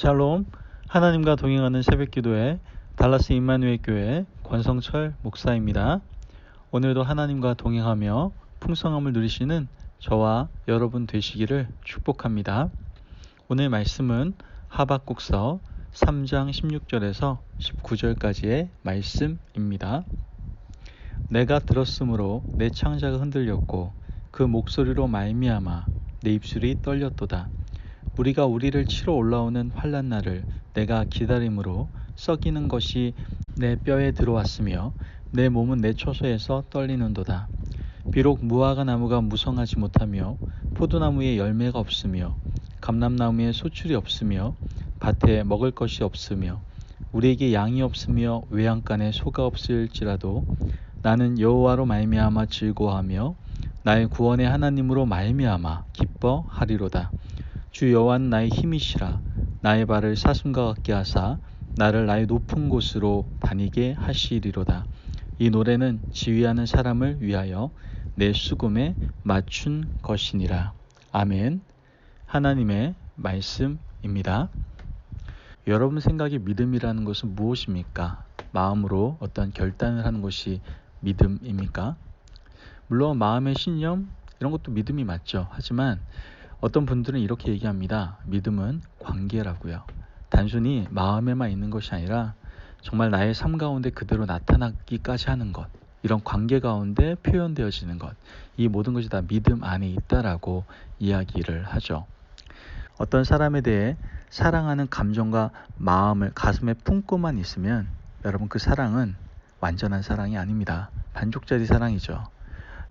샬롬, 하나님과 동행하는 새벽기도회 달라스 임마누엘 교회 권성철 목사입니다. 오늘도 하나님과 동행하며 풍성함을 누리시는 저와 여러분 되시기를 축복합니다. 오늘 말씀은 하박국서 3장 16절에서 19절까지의 말씀입니다. 내가 들었으므로 내 창자가 흔들렸고 그 목소리로 말미암아 내 입술이 떨렸도다. 우리가 우리를 치러 올라오는 환난 날을 내가 기다림으로 썩이는 것이 내 뼈에 들어왔으며 내 몸은 내 처소에서 떨리는도다. 비록 무화과 나무가 무성하지 못하며 포도나무에 열매가 없으며 감람나무에 소출이 없으며 밭에 먹을 것이 없으며 우리에게 양이 없으며 외양간에 소가 없을지라도 나는 여호와로 말미암아 즐거워하며 나의 구원의 하나님으로 말미암아 기뻐하리로다. 주 여호와는 나의 힘이시라. 나의 발을 사슴과 같게 하사 나를 나의 높은 곳으로 다니게 하시리로다. 이 노래는 지휘하는 사람을 위하여 내 수금에 맞춘 것이니라. 아멘. 하나님의 말씀입니다. 여러분 생각에 믿음이라는 것은 무엇입니까? 마음으로 어떤 결단을 하는 것이 믿음입니까? 물론 마음의 신념 이런 것도 믿음이 맞죠. 하지만 어떤 분들은 이렇게 얘기합니다. 믿음은 관계라고요. 단순히 마음에만 있는 것이 아니라 정말 나의 삶 가운데 그대로 나타나기까지 하는 것, 이런 관계 가운데 표현되어지는 것, 이 모든 것이 다 믿음 안에 있다라고 이야기를 하죠. 어떤 사람에 대해 사랑하는 감정과 마음을 가슴에 품고만 있으면 여러분 그 사랑은 완전한 사랑이 아닙니다. 반쪽짜리 사랑이죠.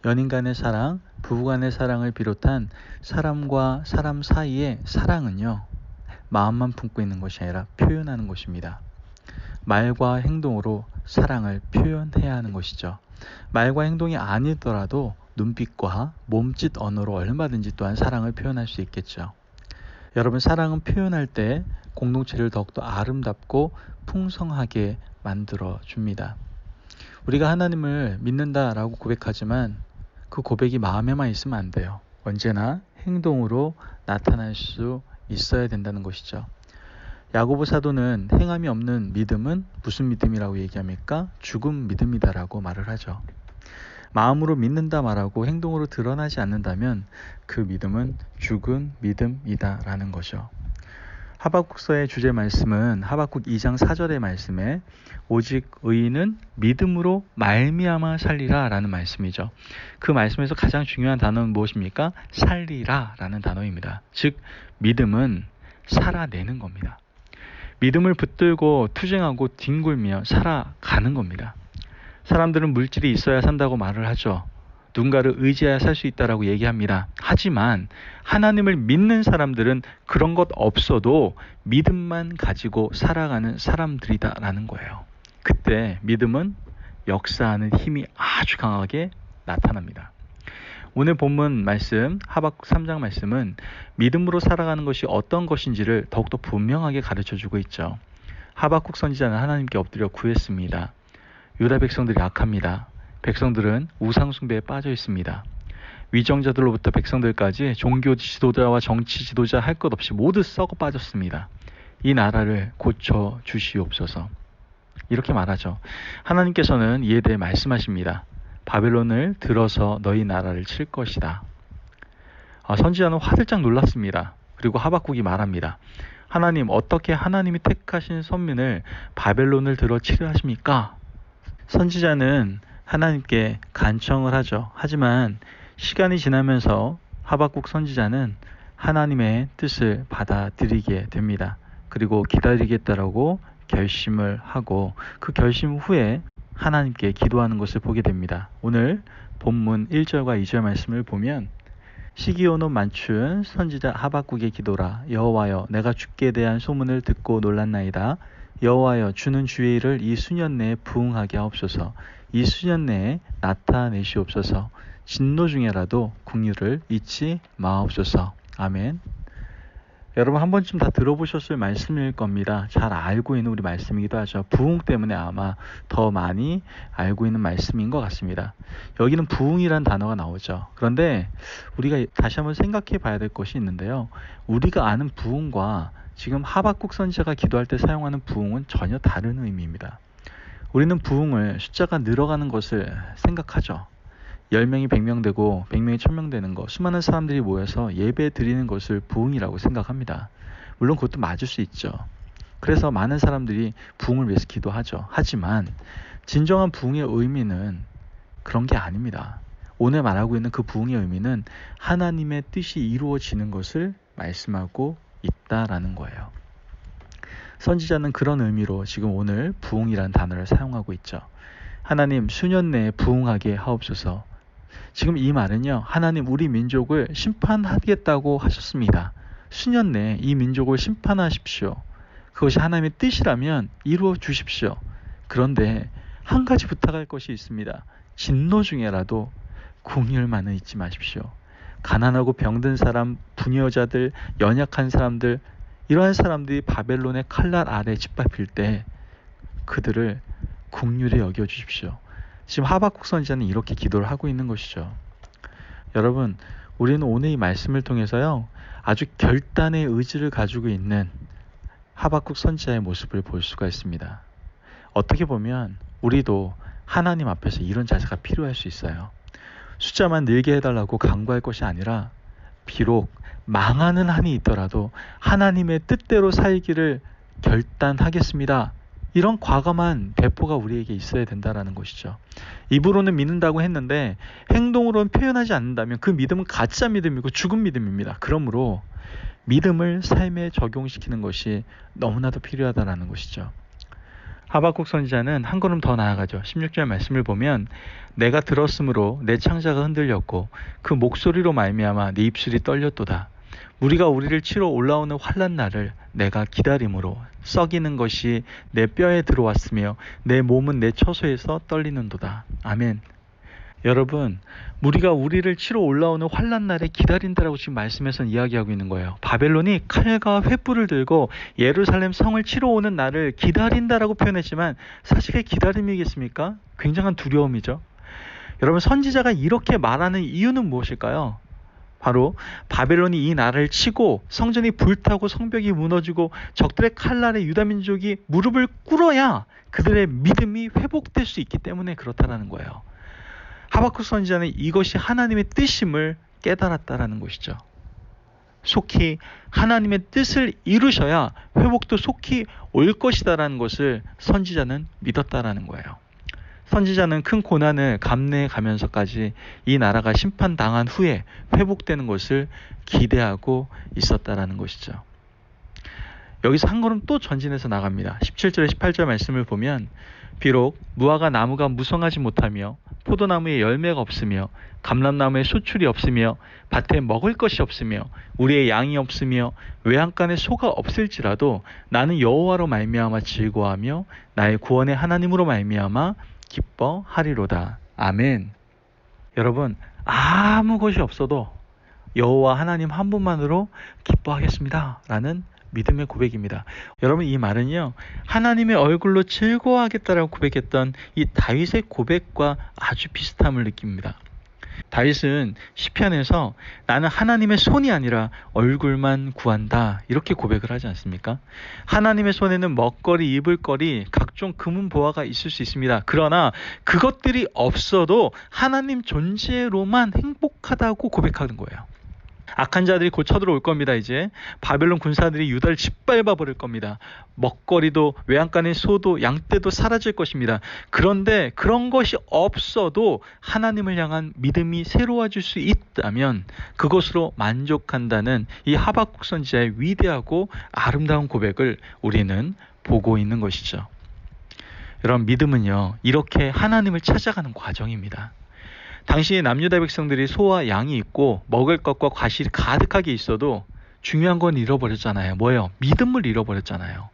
연인 간의 사랑, 부부 간의 사랑을 비롯한 사람과 사람 사이의 사랑은요, 마음만 품고 있는 것이 아니라 표현하는 것입니다. 말과 행동으로 사랑을 표현해야 하는 것이죠. 말과 행동이 아니더라도 눈빛과 몸짓 언어로 얼마든지 또한 사랑을 표현할 수 있겠죠. 여러분, 사랑은 표현할 때 공동체를 더욱더 아름답고 풍성하게 만들어줍니다. 우리가 하나님을 믿는다라고 고백하지만 그 고백이 마음에만 있으면 안 돼요. 언제나 행동으로 나타날 수 있어야 된다는 것이죠. 야고보 사도는 행함이 없는 믿음은 무슨 믿음이라고 얘기합니까? 죽은 믿음이다라고 말을 하죠. 마음으로 믿는다 말하고 행동으로 드러나지 않는다면 그 믿음은 죽은 믿음이다라는 거죠. 하박국서의 주제 말씀은 하박국 2장 4절의 말씀에 오직 의인은 믿음으로 말미암아 살리라 라는 말씀이죠. 그 말씀에서 가장 중요한 단어는 무엇입니까? 살리라 라는 단어입니다. 즉 믿음은 살아내는 겁니다. 믿음을 붙들고 투쟁하고 뒹굴며 살아가는 겁니다. 사람들은 물질이 있어야 산다고 말을 하죠. 누군가를 의지해야 살 수 있다라고 얘기합니다. 하지만 하나님을 믿는 사람들은 그런 것 없어도 믿음만 가지고 살아가는 사람들이다라는 거예요. 그때 믿음은 역사하는 힘이 아주 강하게 나타납니다. 오늘 본문 말씀, 하박국 3장 말씀은 믿음으로 살아가는 것이 어떤 것인지를 더욱더 분명하게 가르쳐주고 있죠. 하박국 선지자는 하나님께 엎드려 구했습니다. 유다 백성들이 악합니다. 백성들은 우상 숭배에 빠져 있습니다. 위정자들로부터 백성들까지 종교 지도자와 정치 지도자 할 것 없이 모두 썩어 빠졌습니다. 이 나라를 고쳐 주시옵소서. 이렇게 말하죠. 하나님께서는 이에 대해 말씀하십니다. 바벨론을 들어서 너희 나라를 칠 것이다. 선지자는 화들짝 놀랐습니다. 그리고 하박국이 말합니다. 하나님, 어떻게 하나님이 택하신 선민을 바벨론을 들어 치려 하십니까? 선지자는 하나님께 간청을 하죠. 하지만 시간이 지나면서 하박국 선지자는 하나님의 뜻을 받아들이게 됩니다. 그리고 기다리겠다라고 결심을 하고 그 결심 후에 하나님께 기도하는 것을 보게 됩니다. 오늘 본문 1절과 2절 말씀을 보면 시기온옷 맞춘 선지자 하박국의 기도라. 여호와여, 내가 주께 대한 소문을 듣고 놀랐나이다. 여호와여, 주는 주의 일을 이 수년 내에 부응하게 하옵소서. 이 수년 내에 나타내시옵소서. 진노 중에라도 긍휼을 잊지 마옵소서. 아멘. 여러분 한 번쯤 다 들어보셨을 말씀일 겁니다. 잘 알고 있는 우리 말씀이기도 하죠. 부흥 때문에 아마 더 많이 알고 있는 말씀인 것 같습니다. 여기는 부흥이란 단어가 나오죠. 그런데 우리가 다시 한번 생각해 봐야 될 것이 있는데요. 우리가 아는 부흥과 지금 하박국 선지자가 기도할 때 사용하는 부흥은 전혀 다른 의미입니다. 우리는 부흥을 숫자가 늘어가는 것을 생각하죠. 10명이 100명 되고 100명이 1000명 되는 것, 수많은 사람들이 모여서 예배 드리는 것을 부흥이라고 생각합니다. 물론 그것도 맞을 수 있죠. 그래서 많은 사람들이 부흥을 위해서 기도하죠. 하지만 진정한 부흥의 의미는 그런 게 아닙니다. 오늘 말하고 있는 그 부흥의 의미는 하나님의 뜻이 이루어지는 것을 말씀하고 있다라는 거예요. 선지자는 그런 의미로 지금 오늘 부흥이라는 단어를 사용하고 있죠. 하나님 수년 내에 부흥하게 하옵소서. 지금 이 말은요, 하나님 우리 민족을 심판하겠다고 하셨습니다. 수년 내에 이 민족을 심판하십시오. 그것이 하나님의 뜻이라면 이루어 주십시오. 그런데 한 가지 부탁할 것이 있습니다. 진노 중에라도 긍휼만은 잊지 마십시오. 가난하고 병든 사람, 부녀자들, 연약한 사람들, 이러한 사람들이 바벨론의 칼날 아래 짓밟힐 때 그들을 긍휼히 여겨주십시오. 지금 하박국 선지자는 이렇게 기도를 하고 있는 것이죠. 여러분, 우리는 오늘 이 말씀을 통해서요, 아주 결단의 의지를 가지고 있는 하박국 선지자의 모습을 볼 수가 있습니다. 어떻게 보면 우리도 하나님 앞에서 이런 자세가 필요할 수 있어요. 숫자만 늘게 해달라고 간구할 것이 아니라 비록 망하는 한이 있더라도 하나님의 뜻대로 살기를 결단하겠습니다. 이런 과감한 배포가 우리에게 있어야 된다는 것이죠. 입으로는 믿는다고 했는데 행동으로는 표현하지 않는다면 그 믿음은 가짜 믿음이고 죽은 믿음입니다. 그러므로 믿음을 삶에 적용시키는 것이 너무나도 필요하다는 것이죠. 하박국 선지자는 한 걸음 더 나아가죠. 16절 말씀을 보면 내가 들었으므로 내 창자가 흔들렸고 그 목소리로 말미암아 내 입술이 떨렸도다. 무리가 우리를 치러 올라오는 환난 날을 내가 기다림으로 썩이는 것이 내 뼈에 들어왔으며 내 몸은 내 처소에서 떨리는도다. 아멘. 여러분, 무리가 우리를 치러 올라오는 환난 날에 기다린다라고 지금 말씀에서는 이야기하고 있는 거예요. 바벨론이 칼과 횃불을 들고 예루살렘 성을 치러 오는 날을 기다린다라고 표현했지만 사실 그게 기다림이겠습니까? 굉장한 두려움이죠. 여러분, 선지자가 이렇게 말하는 이유는 무엇일까요? 바로 바벨론이 이 나라를 치고 성전이 불타고 성벽이 무너지고 적들의 칼날에 유다민족이 무릎을 꿇어야 그들의 믿음이 회복될 수 있기 때문에 그렇다라는 거예요. 하박국 선지자는 이것이 하나님의 뜻임을 깨달았다라는 것이죠. 속히 하나님의 뜻을 이루셔야 회복도 속히 올 것이다라는 것을 선지자는 믿었다라는 거예요. 선지자는 큰 고난을 감내해 가면서까지 이 나라가 심판당한 후에 회복되는 것을 기대하고 있었다라는 것이죠. 여기서 한 걸음 또 전진해서 나갑니다. 17절에 18절 말씀을 보면 비록 무화과 나무가 무성하지 못하며 포도나무에 열매가 없으며 감람나무에 소출이 없으며 밭에 먹을 것이 없으며 우리의 양이 없으며 외양간에 소가 없을지라도 나는 여호와로 말미암아 즐거워하며 나의 구원의 하나님으로 말미암아 기뻐하리로다. 아멘. 여러분, 아무 것이 없어도 여호와 하나님 한 분만으로 기뻐하겠습니다 라는 믿음의 고백입니다. 여러분, 이 말은요, 하나님의 얼굴로 즐거워하겠다라고 고백했던 이 다윗의 고백과 아주 비슷함을 느낍니다. 다윗은 시편에서 나는 하나님의 손이 아니라 얼굴만 구한다 이렇게 고백을 하지 않습니까? 하나님의 손에는 먹거리, 입을거리, 각종 금은 보화가 있을 수 있습니다. 그러나 그것들이 없어도 하나님 존재로만 행복하다고 고백하는 거예요. 악한 자들이 곧 쳐들어올 겁니다. 이제 바벨론 군사들이 유다를 짓밟아 버릴 겁니다. 먹거리도 외양간의 소도 양떼도 사라질 것입니다. 그런데 그런 것이 없어도 하나님을 향한 믿음이 새로워질 수 있다면 그것으로 만족한다는 이 하박국 선지자의 위대하고 아름다운 고백을 우리는 보고 있는 것이죠. 여러분, 믿음은요, 이렇게 하나님을 찾아가는 과정입니다. 당시의 남유다 백성들이 소와 양이 있고 먹을 것과 과실이 가득하게 있어도 중요한 건 잃어버렸잖아요. 뭐예요? 믿음을 잃어버렸잖아요.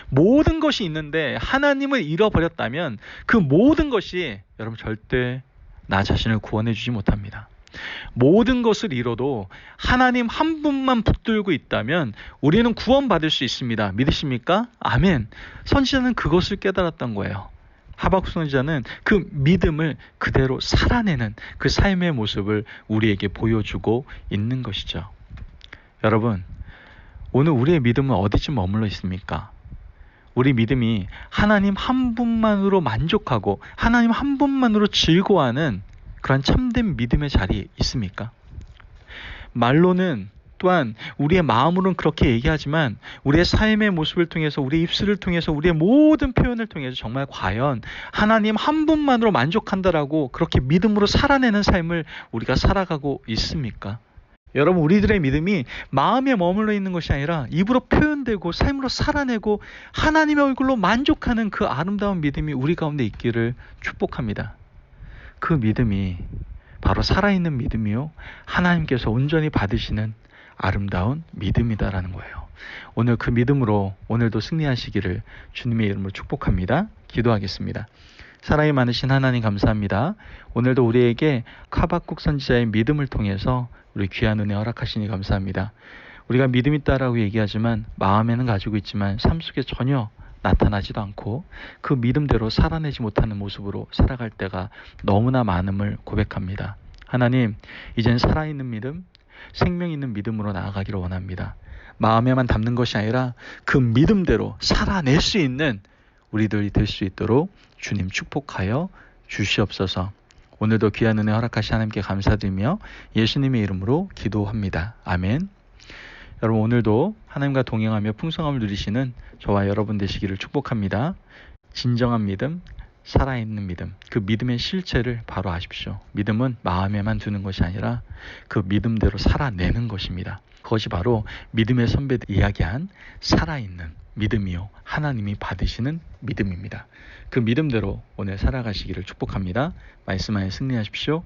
모든 것이 있는데 하나님을 잃어버렸다면 그 모든 것이 여러분 절대 나 자신을 구원해 주지 못합니다. 모든 것을 잃어도 하나님 한 분만 붙들고 있다면 우리는 구원받을 수 있습니다. 믿으십니까? 아멘. 선지자는 그것을 깨달았던 거예요. 하박국 선지자는 그 믿음을 그대로 살아내는 그 삶의 모습을 우리에게 보여주고 있는 것이죠. 여러분, 오늘 우리의 믿음은 어디쯤 머물러 있습니까? 우리 믿음이 하나님 한 분만으로 만족하고 하나님 한 분만으로 즐거워하는 그런 참된 믿음의 자리에 있습니까? 말로는 또한 우리의 마음으로는 그렇게 얘기하지만 우리의 삶의 모습을 통해서 우리의 입술을 통해서 우리의 모든 표현을 통해서 정말 과연 하나님 한 분만으로 만족한다라고 그렇게 믿음으로 살아내는 삶을 우리가 살아가고 있습니까? 여러분, 우리들의 믿음이 마음에 머물러 있는 것이 아니라 입으로 표현되고 삶으로 살아내고 하나님의 얼굴로 만족하는 그 아름다운 믿음이 우리 가운데 있기를 축복합니다. 그 믿음이 바로 살아있는 믿음이요, 하나님께서 온전히 받으시는 아름다운 믿음이다라는 거예요. 오늘 그 믿음으로 오늘도 승리하시기를 주님의 이름으로 축복합니다. 기도하겠습니다. 사랑이 많으신 하나님 감사합니다. 오늘도 우리에게 하박국 선지자의 믿음을 통해서 우리 귀한 은혜 허락하시니 감사합니다. 우리가 믿음 있다라고 얘기하지만 마음에는 가지고 있지만 삶 속에 전혀 나타나지도 않고 그 믿음대로 살아내지 못하는 모습으로 살아갈 때가 너무나 많음을 고백합니다. 하나님, 이젠 살아있는 믿음, 생명 있는 믿음으로 나아가기를 원합니다. 마음에만 담는 것이 아니라 그 믿음대로 살아낼 수 있는 우리들이 될 수 있도록 주님 축복하여 주시옵소서. 오늘도 귀한 은혜 허락하신 하나님께 감사드리며 예수님의 이름으로 기도합니다. 아멘. 여러분, 오늘도 하나님과 동행하며 풍성함을 누리시는 저와 여러분 되시기를 축복합니다. 진정한 믿음, 살아있는 믿음, 그 믿음의 실체를 바로 아십시오. 믿음은 마음에만 두는 것이 아니라 그 믿음대로 살아내는 것입니다. 그것이 바로 믿음의 선배들이 이야기한 살아있는 믿음이요, 하나님이 받으시는 믿음입니다. 그 믿음대로 오늘 살아가시기를 축복합니다. 말씀 안에 승리하십시오.